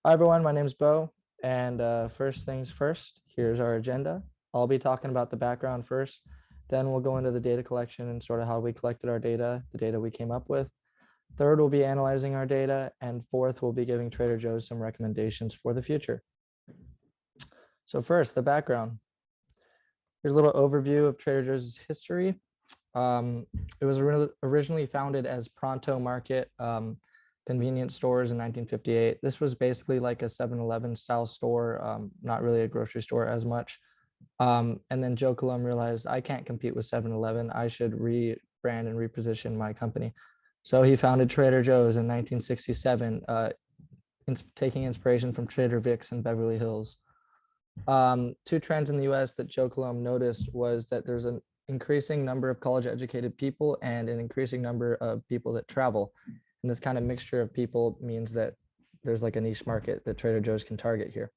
Hi everyone, my name is Bo, and first things first, here's our agenda. I'll be talking about the background first, then we'll go into the data collection and sort of how we collected our data, the data we came up with. Third, we'll be analyzing our data, and fourth, we'll be giving Trader Joe's some recommendations for the future. So first, the background. Here's a little overview of Trader Joe's history. It was originally founded as Pronto Market convenience stores in 1958. This was basically like a 7-Eleven style store, not really a grocery store as much. And then Joe Coulombe realized I can't compete with 7-Eleven. I should rebrand and reposition my company. So he founded Trader Joe's in 1967, taking inspiration from Trader Vic's in Beverly Hills. Two trends in the US that Joe Coulombe noticed was that there's an increasing number of college educated people and an increasing number of people that travel. And this kind of mixture of people means that there's like a niche market that Trader Joe's can target here.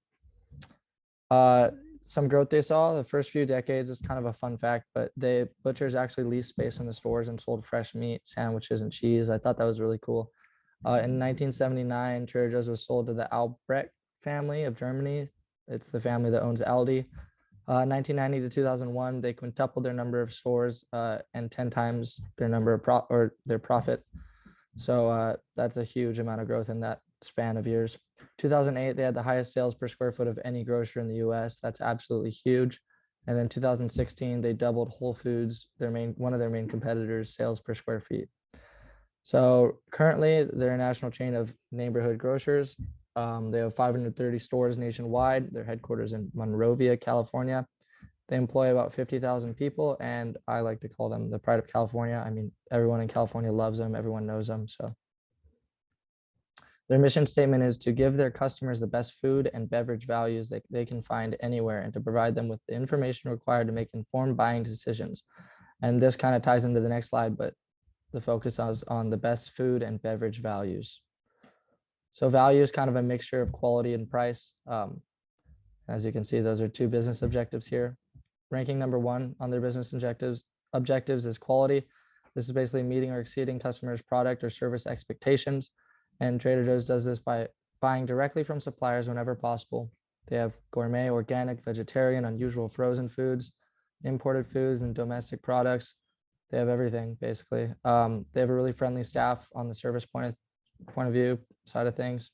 Some growth they saw the first few decades is kind of a fun fact, but the butchers actually leased space in the stores and sold fresh meat, sandwiches, and cheese. I thought that was really cool. In 1979, Trader Joe's was sold to the Albrecht family of Germany. It's the family that owns Aldi. 1990 to 2001, they quintupled their number of stores and 10 times their number of their profit. So that's a huge amount of growth in that span of years. 2008, they had the highest sales per square foot of any grocer in the US. That's absolutely huge. And then 2016, they doubled Whole Foods, one of their main competitors' sales per square feet. So currently, they're a national chain of neighborhood grocers. They have 530 stores nationwide. Their headquarters in Monrovia, California. They employ about 50,000 people, and I like to call them the pride of California. I mean, everyone in California loves them. Everyone knows them. So their mission statement is to give their customers the best food and beverage values that they can find anywhere and to provide them with the information required to make informed buying decisions. And this kind of ties into the next slide, but the focus is on the best food and beverage values. So value is kind of a mixture of quality and price. As you can see, those are two business objectives here. Ranking number one on their business objectives is quality. This is basically meeting or exceeding customers' product or service expectations. And Trader Joe's does this by buying directly from suppliers whenever possible. They have gourmet, organic, vegetarian, unusual frozen foods, imported foods, and domestic products. They have everything, basically. They have a really friendly staff on the service point of view side of things.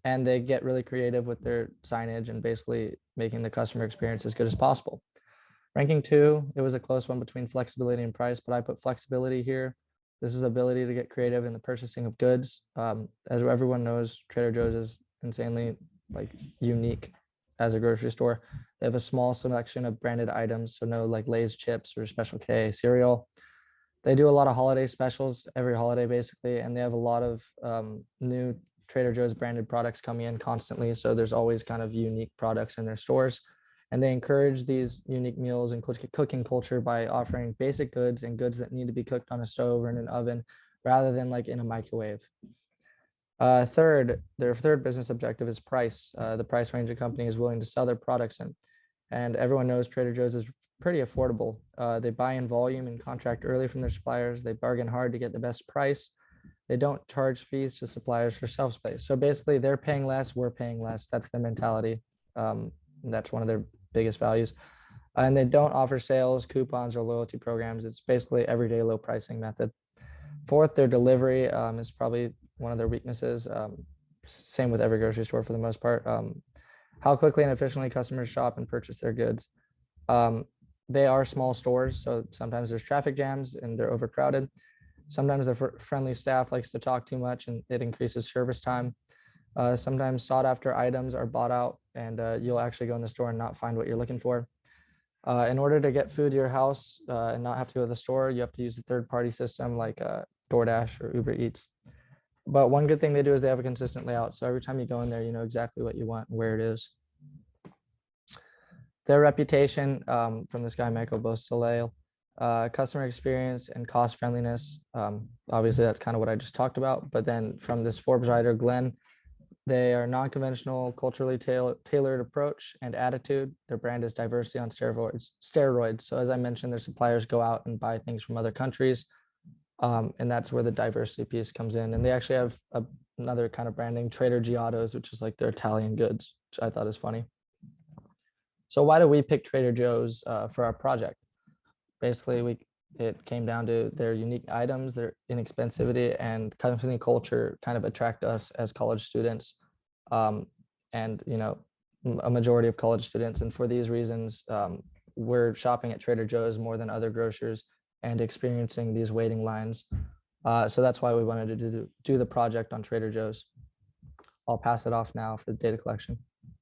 And they get really creative with their signage and basically making the customer experience as good as possible. Ranking two, it was a close one between flexibility and price, but I put flexibility here. This is ability to get creative in the purchasing of goods. As everyone knows, Trader Joe's is insanely unique as a grocery store. They have a small selection of branded items, so no like Lay's chips or Special K cereal. They do a lot of holiday specials every holiday basically, and they have a lot of new Trader Joe's branded products coming in constantly. So there's always kind of unique products in their stores. And they encourage these unique meals and cooking culture by offering basic goods and goods that need to be cooked on a stove or in an oven rather than like in a microwave. Their third business objective is price. The price range a company is willing to sell their products in. And everyone knows Trader Joe's is pretty affordable. They buy in volume and contract early from their suppliers. They bargain hard to get the best price. They don't charge fees to suppliers for shelf space. So basically, they're paying less, we're paying less. That's their mentality. That's one of their biggest values. And they don't offer sales, coupons, or loyalty programs. It's basically everyday low pricing method. Fourth, their delivery is probably one of their weaknesses. Same with every grocery store for the most part. How quickly and efficiently customers shop and purchase their goods. They are small stores, so sometimes there's traffic jams and they're overcrowded. Sometimes the friendly staff likes to talk too much and it increases service time. Sometimes sought after items are bought out and you'll actually go in the store and not find what you're looking for. In order to get food to your house and not have to go to the store, you have to use a third-party system like DoorDash or Uber Eats. But one good thing they do is they have a consistent layout. So every time you go in there, you know exactly what you want and where it is. Their reputation from this guy, Michael Beausoleil, customer experience and cost friendliness. Obviously, that's kind of what I just talked about. But then from this Forbes writer, Glenn, they are non-conventional, culturally tailored approach and attitude. Their brand is diversity on steroids. So as I mentioned, their suppliers go out and buy things from other countries. And that's where the diversity piece comes in. And they actually have a another kind of branding, Trader Giotto's, which is like their Italian goods, which I thought is funny. So why do we pick Trader Joe's for our project? Basically, it came down to their unique items, their inexpensivity, and company culture kind of attract us as college students, and a majority of college students. And for these reasons, we're shopping at Trader Joe's more than other grocers and experiencing these waiting lines. So that's why we wanted to do the project on Trader Joe's. I'll pass it off now for the data collection.